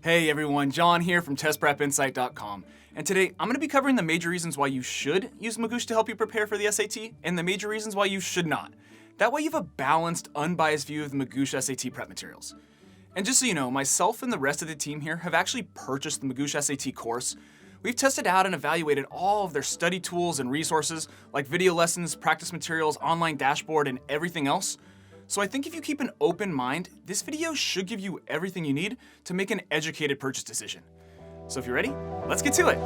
Hey everyone, John here from TestPrepInsight.com, and today I'm going to be covering the major reasons why you should use Magoosh to help you prepare for the SAT, and the major reasons why you should not. That way you have a balanced, unbiased view of the Magoosh SAT prep materials. And just so you know, myself and the rest of the team here have actually purchased the Magoosh SAT course. We've tested out and evaluated all of their study tools and resources, like video lessons, practice materials, online dashboard, and everything else. So I think if you keep an open mind, this video should give you everything you need to make an educated purchase decision. So if you're ready, let's get to it.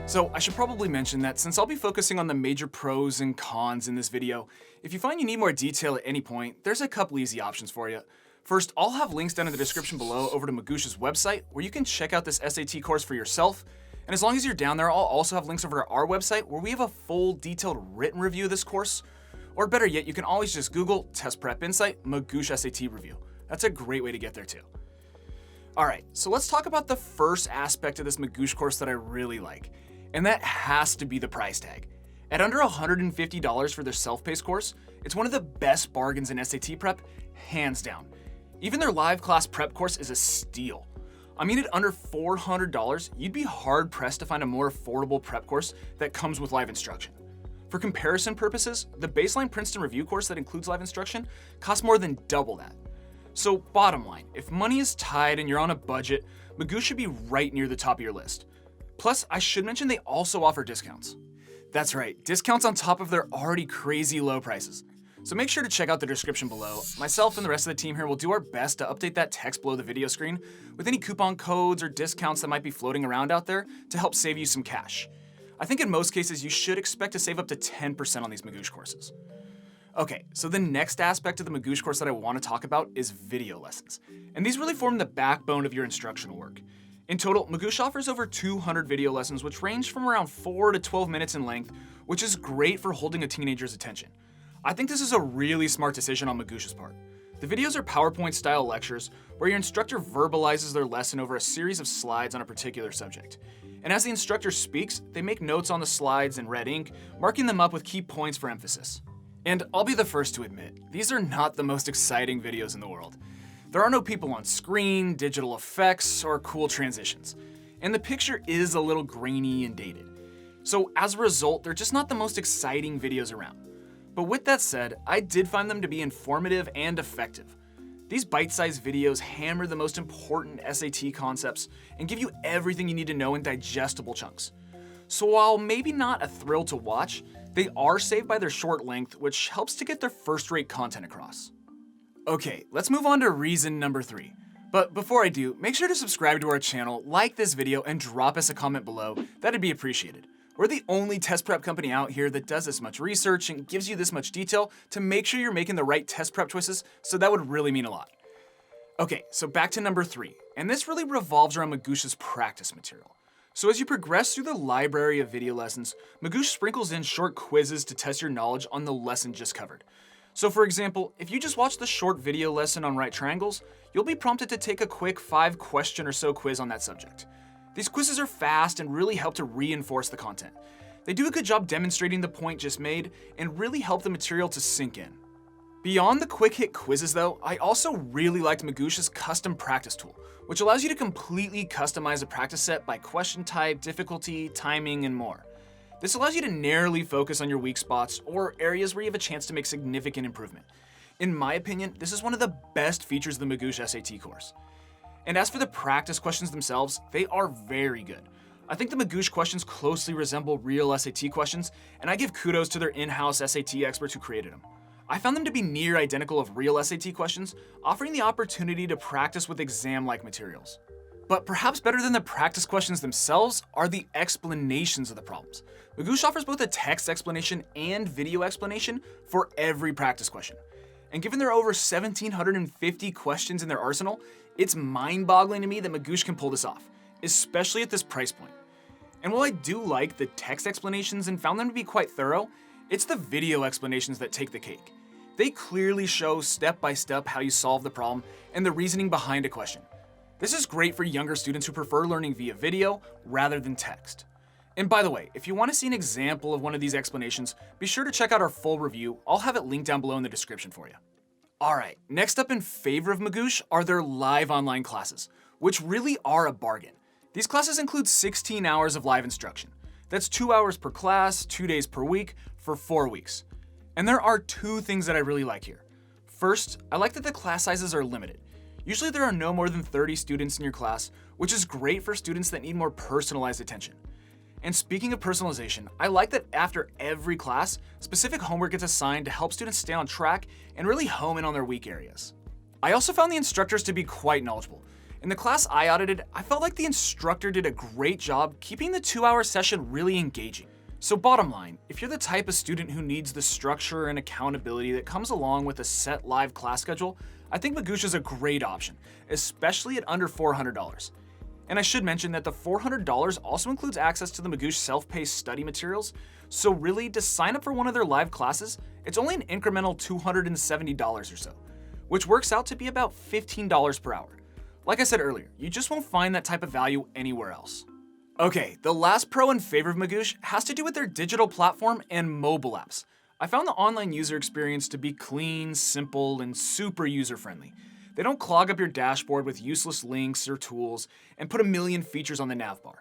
So I should probably mention that since I'll be focusing on the major pros and cons in this video, if you find you need more detail at any point, there's a couple easy options for you. First, I'll have links down in the description below over to Magoosh's website where you can check out this SAT course for yourself. And as long as you're down there, I'll also have links over to our website where we have a full detailed written review of this course. Or better yet, you can always just Google Test Prep Insight Magoosh SAT Review. That's a great way to get there too. Alright, so let's talk about the first aspect of this Magoosh course that I really like. And that has to be the price tag. At under $150 for their self-paced course, it's one of the best bargains in SAT prep, hands down. Even their live class prep course is a steal. I mean, at under $400, you'd be hard-pressed to find a more affordable prep course that comes with live instruction. For comparison purposes, the baseline Princeton review course that includes live instruction costs more than double that. So bottom line, if money is tight and you're on a budget, Magoosh should be right near the top of your list. Plus, I should mention they also offer discounts. That's right, discounts on top of their already crazy low prices. So make sure to check out the description below. Myself and the rest of the team here will do our best to update that text below the video screen with any coupon codes or discounts that might be floating around out there to help save you some cash. I think in most cases you should expect to save up to 10% on these Magoosh courses. Okay, so the next aspect of the Magoosh course that I want to talk about is video lessons. And these really form the backbone of your instructional work. In total, Magoosh offers over 200 video lessons which range from around 4 to 12 minutes in length, which is great for holding a teenager's attention. I think this is a really smart decision on Magoosh's part. The videos are PowerPoint-style lectures where your instructor verbalizes their lesson over a series of slides on a particular subject. And as the instructor speaks, they make notes on the slides in red ink, marking them up with key points for emphasis. And I'll be the first to admit, these are not the most exciting videos in the world. There are no people on screen, digital effects, or cool transitions. And the picture is a little grainy and dated. So as a result, they're just not the most exciting videos around. But with that said, I did find them to be informative and effective. These bite-sized videos hammer the most important SAT concepts and give you everything you need to know in digestible chunks. So while maybe not a thrill to watch, they are saved by their short length, which helps to get their first-rate content across. Okay, let's move on to reason number 3. But before I do, make sure to subscribe to our channel, like this video, and drop us a comment below. That'd be appreciated. We're the only test prep company out here that does this much research and gives you this much detail to make sure you're making the right test prep choices, so that would really mean a lot. Okay, so back to number 3, and this really revolves around Magoosh's practice material. So as you progress through the library of video lessons, Magoosh sprinkles in short quizzes to test your knowledge on the lesson just covered. So for example, if you just watch the short video lesson on right triangles, you'll be prompted to take a quick 5-question or so quiz on that subject. These quizzes are fast and really help to reinforce the content. They do a good job demonstrating the point just made and really help the material to sink in. Beyond the quick hit quizzes though, I also really liked Magoosh's custom practice tool, which allows you to completely customize a practice set by question type, difficulty, timing, and more. This allows you to narrowly focus on your weak spots or areas where you have a chance to make significant improvement. In my opinion, this is one of the best features of the Magoosh SAT course. And as for the practice questions themselves, they are very good. I think the Magoosh questions closely resemble real SAT questions, and I give kudos to their in-house SAT experts who created them. I found them to be near identical of real SAT questions, offering the opportunity to practice with exam-like materials. But perhaps better than the practice questions themselves are the explanations of the problems. Magoosh offers both a text explanation and video explanation for every practice question. And given there are over 1,750 questions in their arsenal, it's mind-boggling to me that Magoosh can pull this off, especially at this price point. And while I do like the text explanations and found them to be quite thorough, it's the video explanations that take the cake. They clearly show step-by-step how you solve the problem and the reasoning behind a question. This is great for younger students who prefer learning via video rather than text. And by the way, if you want to see an example of one of these explanations, be sure to check out our full review. I'll have it linked down below in the description for you. Alright, next up in favor of Magoosh are their live online classes, which really are a bargain. These classes include 16 hours of live instruction. That's 2 hours per class, 2 days per week, for 4 weeks. And there are 2 things that I really like here. First, I like that the class sizes are limited. Usually there are no more than 30 students in your class, which is great for students that need more personalized attention. And speaking of personalization, I like that after every class, specific homework gets assigned to help students stay on track and really home in on their weak areas. I also found the instructors to be quite knowledgeable. In the class I audited, I felt like the instructor did a great job keeping the 2-hour session really engaging. So bottom line, if you're the type of student who needs the structure and accountability that comes along with a set live class schedule, I think Magoosh is a great option, especially at under $400. And I should mention that the $400 also includes access to the Magoosh self-paced study materials, so really, to sign up for one of their live classes, it's only an incremental $270 or so, which works out to be about $15 per hour. Like I said earlier, you just won't find that type of value anywhere else. Okay, the last pro in favor of Magoosh has to do with their digital platform and mobile apps. I found the online user experience to be clean, simple, and super user-friendly. They don't clog up your dashboard with useless links or tools and put a million features on the nav bar.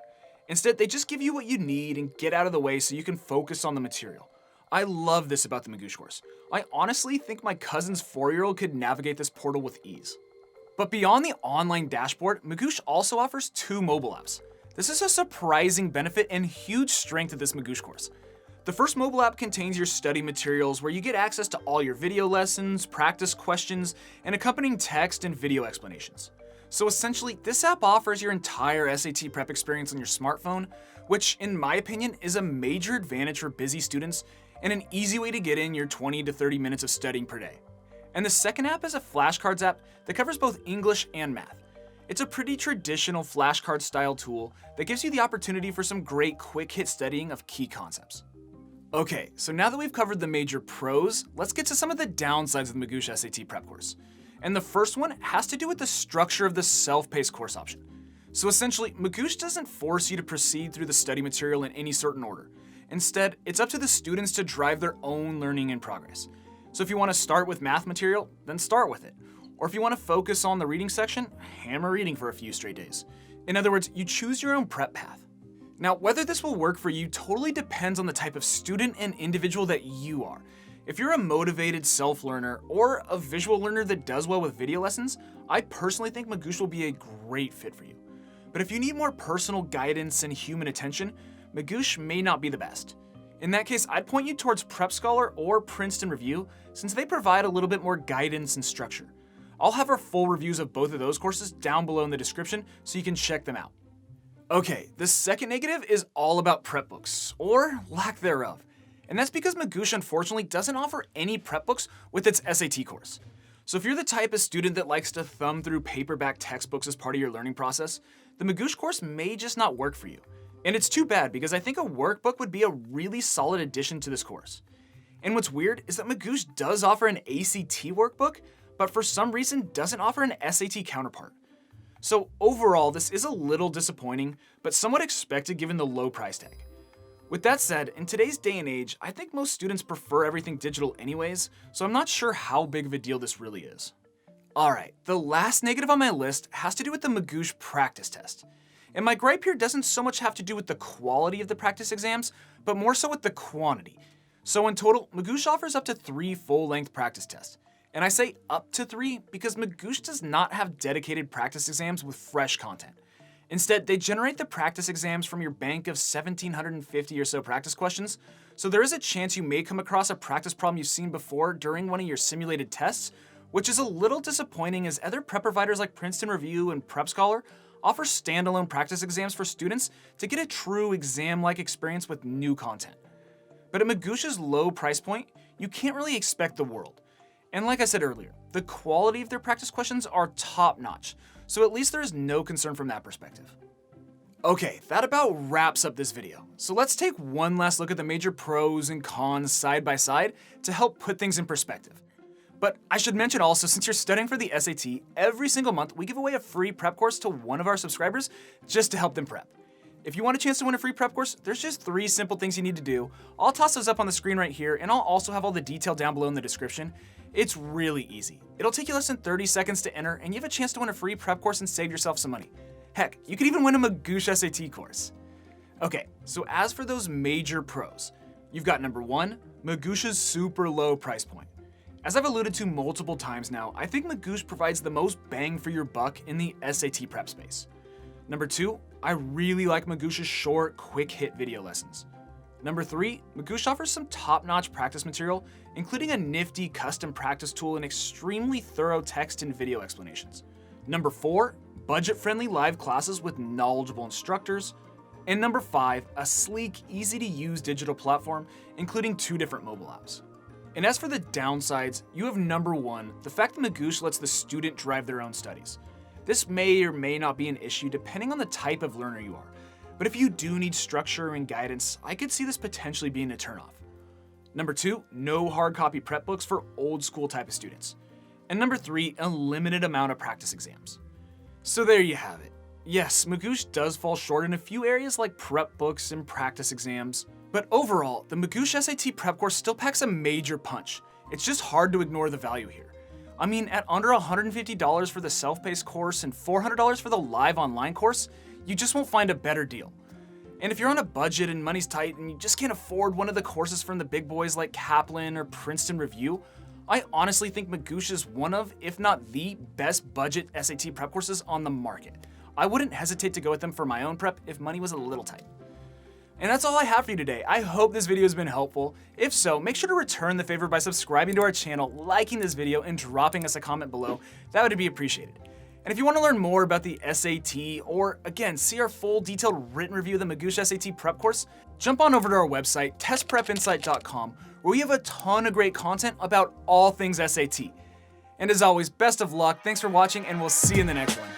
Instead, they just give you what you need and get out of the way so you can focus on the material. I love this about the Magoosh course. I honestly think my cousin's 4-year-old could navigate this portal with ease. But beyond the online dashboard, Magoosh also offers 2 mobile apps. This is a surprising benefit and huge strength of this Magoosh course. The first mobile app contains your study materials where you get access to all your video lessons, practice questions, and accompanying text and video explanations. So essentially, this app offers your entire SAT prep experience on your smartphone, which in my opinion is a major advantage for busy students and an easy way to get in your 20 to 30 minutes of studying per day. And the second app is a flashcards app that covers both English and math. It's a pretty traditional flashcard style tool that gives you the opportunity for some great quick hit studying of key concepts. Okay, so now that we've covered the major pros, let's get to some of the downsides of the Magoosh SAT prep course. And the first one has to do with the structure of the self-paced course option. So essentially, Magoosh doesn't force you to proceed through the study material in any certain order. Instead, it's up to the students to drive their own learning and progress. So if you want to start with math material, then start with it. Or if you want to focus on the reading section, hammer reading for a few straight days. In other words, you choose your own prep path. Now, whether this will work for you totally depends on the type of student and individual that you are. If you're a motivated self-learner or a visual learner that does well with video lessons, I personally think Magoosh will be a great fit for you. But if you need more personal guidance and human attention, Magoosh may not be the best. In that case, I'd point you towards PrepScholar or Princeton Review since they provide a little bit more guidance and structure. I'll have our full reviews of both of those courses down below in the description so you can check them out. Okay, the second negative is all about prep books, or lack thereof. And that's because Magoosh unfortunately doesn't offer any prep books with its SAT course. So if you're the type of student that likes to thumb through paperback textbooks as part of your learning process, the Magoosh course may just not work for you. And it's too bad because I think a workbook would be a really solid addition to this course. And what's weird is that Magoosh does offer an ACT workbook, but for some reason doesn't offer an SAT counterpart. So overall, this is a little disappointing, but somewhat expected given the low price tag. With that said, in today's day and age, I think most students prefer everything digital anyways, so I'm not sure how big of a deal this really is. Alright, the last negative on my list has to do with the Magoosh practice test. And my gripe here doesn't so much have to do with the quality of the practice exams, but more so with the quantity. So in total, Magoosh offers up to 3 full-length practice tests. And I say up to 3 because Magoosh does not have dedicated practice exams with fresh content. Instead, they generate the practice exams from your bank of 1,750 or so practice questions, so there is a chance you may come across a practice problem you've seen before during one of your simulated tests, which is a little disappointing as other prep providers like Princeton Review and PrepScholar offer standalone practice exams for students to get a true exam-like experience with new content. But at Magoosh's low price point, you can't really expect the world. And like I said earlier, the quality of their practice questions are top-notch, so at least there is no concern from that perspective. Okay, that about wraps up this video. So let's take one last look at the major pros and cons side by side to help put things in perspective. But I should mention also, since you're studying for the SAT, every single month we give away a free prep course to one of our subscribers just to help them prep. If you want a chance to win a free prep course, there's just 3 simple things you need to do. I'll toss those up on the screen right here, and I'll also have all the detail down below in the description. It's really easy. It'll take you less than 30 seconds to enter, and you have a chance to win a free prep course and save yourself some money. Heck, you could even win a Magoosh SAT course. Okay, so as for those major pros, you've got number 1, Magoosh's super low price point. As I've alluded to multiple times now, I think Magoosh provides the most bang for your buck in the SAT prep space. Number 2, I really like Magoosh's short, quick hit video lessons. Number 3, Magoosh offers some top-notch practice material, including a nifty custom practice tool and extremely thorough text and video explanations. Number 4, budget-friendly live classes with knowledgeable instructors. And number 5, a sleek, easy-to-use digital platform, including 2 different mobile apps. And as for the downsides, you have number 1, the fact that Magoosh lets the student drive their own studies. This may or may not be an issue depending on the type of learner you are, but if you do need structure and guidance, I could see this potentially being a turnoff. Number 2, no hard copy prep books for old school type of students. And number 3, a limited amount of practice exams. So there you have it. Yes, Magoosh does fall short in a few areas like prep books and practice exams, but overall, the Magoosh SAT prep course still packs a major punch. It's just hard to ignore the value here. I mean, at under $150 for the self-paced course and $400 for the live online course, you just won't find a better deal. And if you're on a budget and money's tight and you just can't afford one of the courses from the big boys like Kaplan or Princeton Review, I honestly think Magoosh is one of, if not the best budget SAT prep courses on the market. I wouldn't hesitate to go with them for my own prep if money was a little tight. And that's all I have for you today. I hope this video has been helpful. If so, make sure to return the favor by subscribing to our channel, liking this video, and dropping us a comment below. That would be appreciated. And if you want to learn more about the SAT, or again, see our full detailed written review of the Magoosh SAT prep course, jump on over to our website, testprepinsight.com, where we have a ton of great content about all things SAT. And as always, best of luck, thanks for watching, and we'll see you in the next one.